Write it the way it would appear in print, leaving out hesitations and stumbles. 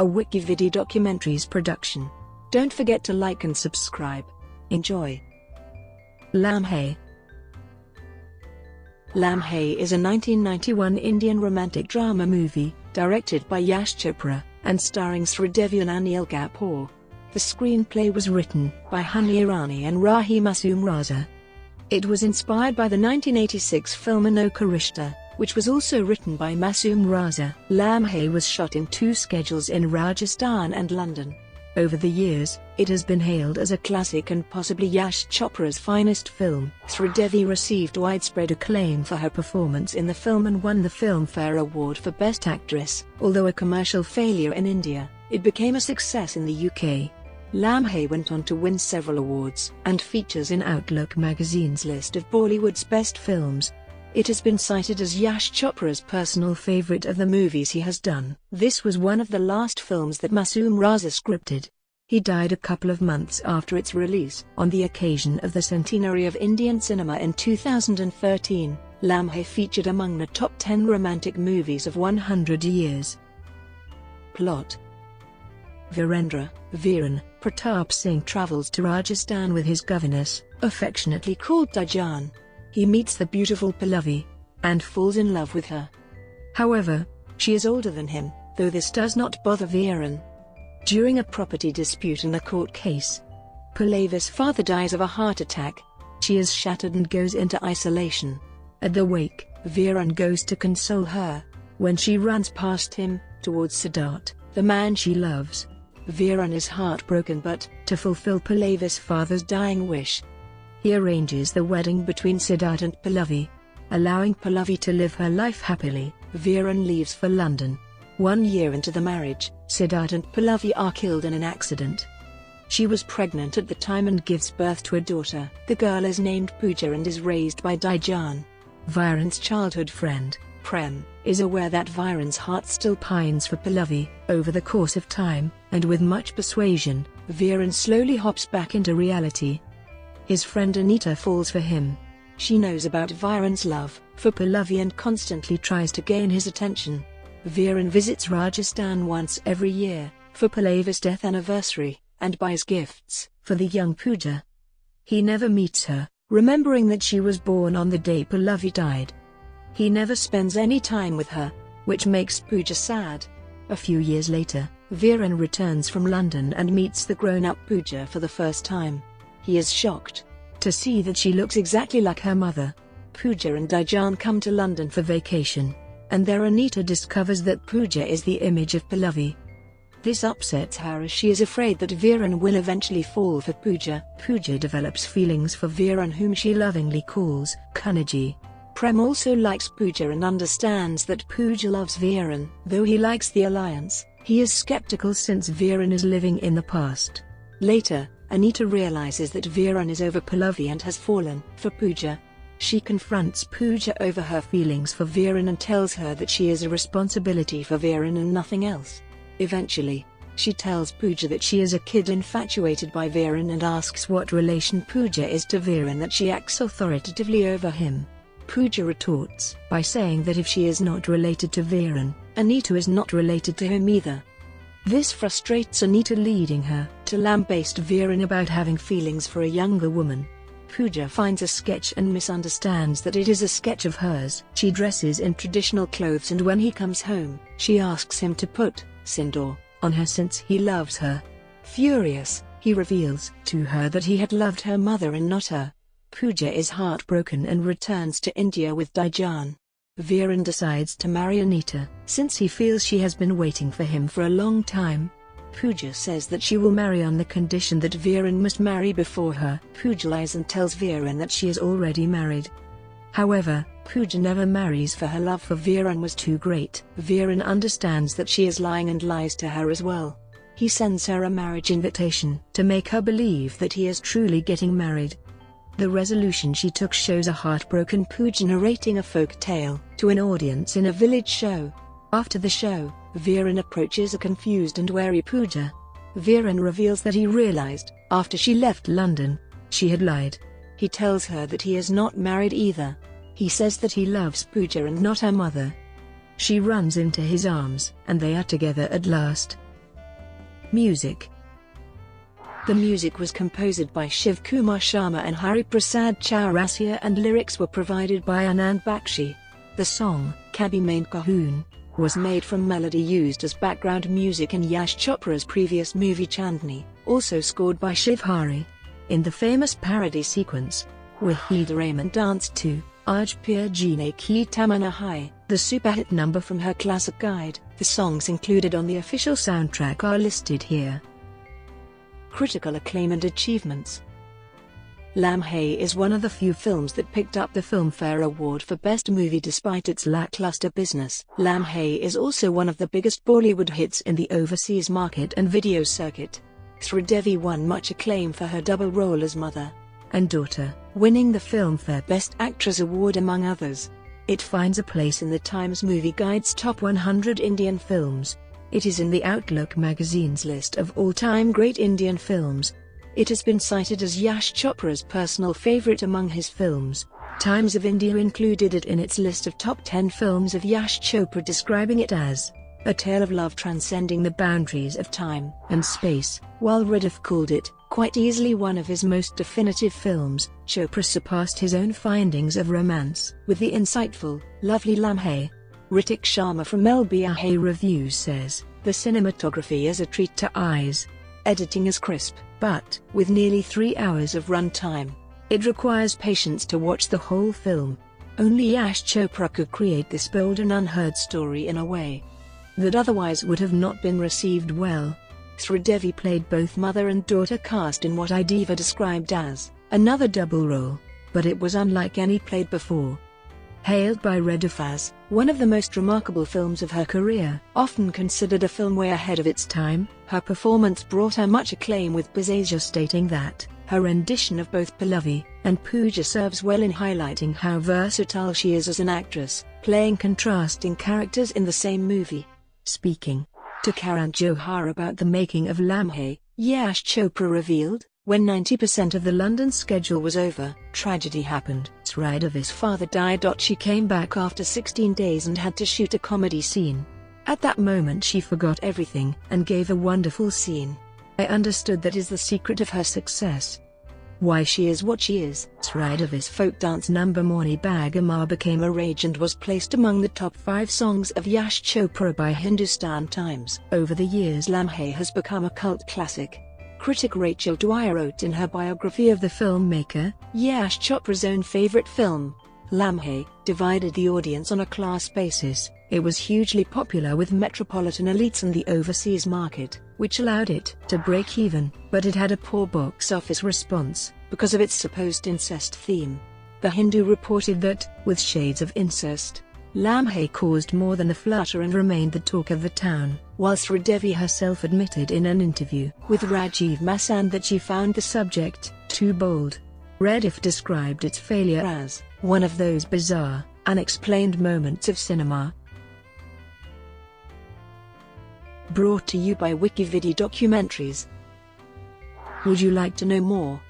a WikiVidi documentaries production. Don't forget to like and subscribe. Enjoy. Lamhe. Lamhe is a 1991 Indian romantic drama movie, directed by Yash Chopra, and starring Sridevi and Anil Kapoor. The screenplay was written by Irani and Rahi Masoom Raza. It was inspired by the 1986 film Anokha Rishta, which was also written by Masoom Raza. Lamhe was shot in 2 schedules in Rajasthan and London. Over the years, it has been hailed as a classic and possibly Yash Chopra's finest film. Sridevi received widespread acclaim for her performance in the film and won the Filmfare Award for Best Actress. Although a commercial failure in India, it became a success in the UK. Lamhe went on to win several awards and features in Outlook magazine's list of Bollywood's best films. It has been cited as Yash Chopra's personal favourite of the movies he has done. This was one of the last films that Masoom Raza scripted. He died a couple of months after its release. On the occasion of the Centenary of Indian Cinema in 2013, Lamhe featured among the top 10 romantic movies of 100 years. Plot: Virendra, Viren, Pratap Singh travels to Rajasthan with his governess, affectionately called Dijan. He meets the beautiful Pallavi and falls in love with her. However, she is older than him, though this does not bother Viren. During a property dispute in a court case, Pallavi's father dies of a heart attack. She is shattered and goes into isolation. At the wake, Viren goes to console her. When she runs past him, towards Siddharth, the man she loves, Viren is heartbroken, but, to fulfill Pallavi's father's dying wish, he arranges the wedding between Siddharth and Pallavi. Allowing Pallavi to live her life happily, Viren leaves for London. 1 year into the marriage, Siddharth and Pallavi are killed in an accident. She was pregnant at the time and gives birth to a daughter. The girl is named Pooja and is raised by Dijan. Viren's childhood friend, Prem, is aware that Viren's heart still pines for Pallavi. Over the course of time, and with much persuasion, Viren slowly hops back into reality. His friend Anita falls for him. She knows about Viren's love for Pallavi and constantly tries to gain his attention. Viren visits Rajasthan once every year, for Pallavi's death anniversary, and buys gifts for the young Pooja. He never meets her, remembering that she was born on the day Pallavi died. He never spends any time with her, which makes Pooja sad. A few years later, Viren returns from London and meets the grown-up Pooja for the first time. He is shocked to see that she looks exactly like her mother. Pooja and Dijan come to London for vacation, and there Anita discovers that Pooja is the image of Pallavi. This upsets her as she is afraid that Viren will eventually fall for Pooja. Pooja develops feelings for Viren, whom she lovingly calls Kanaji. Prem also likes Pooja and understands that Pooja loves Viren. Though he likes the alliance, he is skeptical since Viren is living in the past. Later, Anita realizes that Viren is over Pallavi and has fallen for Pooja. She confronts Pooja over her feelings for Viren and tells her that she is a responsibility for Viren and nothing else. Eventually, she tells Pooja that she is a kid infatuated by Viren and asks what relation Pooja is to Viren that she acts authoritatively over him. Pooja retorts by saying that if she is not related to Viren, Anita is not related to him either. This frustrates Anita, leading her to lambaste Viren about having feelings for a younger woman. Pooja finds a sketch and misunderstands that it is a sketch of hers. She dresses in traditional clothes and when he comes home, she asks him to put sindoor on her since he loves her. Furious, he reveals to her that he had loved her mother and not her. Pooja is heartbroken and returns to India with Dijan. Viren decides to marry Anita, since he feels she has been waiting for him for a long time. Pooja says that she will marry on the condition that Viren must marry before her. Pooja lies and tells Viren that she is already married. However, Pooja never marries, for her love for Viren was too great. Viren understands that she is lying and lies to her as well. He sends her a marriage invitation to make her believe that he is truly getting married. The resolution she took shows a heartbroken Pooja narrating a folk tale to an audience in a village show. After the show, Viren approaches a confused and wary Pooja. Viren reveals that he realized, after she left London, she had lied. He tells her that he is not married either. He says that he loves Pooja and not her mother. She runs into his arms, and they are together at last. Music. The music was composed by Shiv Kumar Sharma and Hari Prasad Chaurasia and lyrics were provided by Anand Bakshi. The song, Kabhi Main Kahoon, was made from melody used as background music in Yash Chopra's previous movie Chandni, also scored by Shiv Hari. In the famous parody sequence, Wahida Rahman danced to Aaj Pyar Jeene Ki Tamanna Hai, the superhit number from her classic guide. The songs included on the official soundtrack are listed here. Critical acclaim and achievements. Lamhe is one of the few films that picked up the Filmfare Award for Best Movie despite its lackluster business. Lamhe is also one of the biggest Bollywood hits in the overseas market and video circuit. Sridevi won much acclaim for her double role as mother and daughter, winning the Filmfare Best Actress Award among others. It finds a place in the Times Movie Guide's Top 100 Indian Films. It is in the Outlook magazine's list of all-time great Indian films. It has been cited as Yash Chopra's personal favorite among his films. Times of India included it in its list of top 10 films of Yash Chopra, describing it as a tale of love transcending the boundaries of time and space, while Rediff called it, quite easily, one of his most definitive films. Chopra surpassed his own findings of romance with the insightful, lovely Lamhe. Ritik Sharma from LBAH Reviews says, the cinematography is a treat to eyes. Editing is crisp, but with nearly 3 hours of run time, it requires patience to watch the whole film. Only Yash Chopra could create this bold and unheard story in a way that otherwise would have not been received well. Sridevi played both mother and daughter, cast in what Idiva described as another double role, but it was unlike any played before. Hailed by Rediff as one of the most remarkable films of her career, often considered a film way ahead of its time, her performance brought her much acclaim, with Bazasia stating that her rendition of both Pallavi and Pooja serves well in highlighting how versatile she is as an actress, playing contrasting characters in the same movie. Speaking to Karan Johar about the making of Lamhe, Yash Chopra revealed, when 90% of the London schedule was over, tragedy happened. Sridevi's father died. She came back after 16 days and had to shoot a comedy scene. At that moment she forgot everything and gave a wonderful scene. I understood that is the secret of her success. Why she is what she is. Sridevi's folk dance number Morni Bagamar became a rage and was placed among the top 5 songs of Yash Chopra by Hindustan Times. Over the years Lamhe has become a cult classic. Critic Rachel Dwyer wrote in her biography of the filmmaker, Yash Chopra's own favorite film, Lamhe, divided the audience on a class basis. It was hugely popular with metropolitan elites and the overseas market, which allowed it to break even, but it had a poor box office response because of its supposed incest theme. The Hindu reported that, with shades of incest, Lamhe caused more than a flutter and remained the talk of the town, while Sridevi herself admitted in an interview with Rajiv Masand that she found the subject too bold. Rediff described its failure as one of those bizarre, unexplained moments of cinema. Brought to you by WikiVidi Documentaries. Would you like to know more?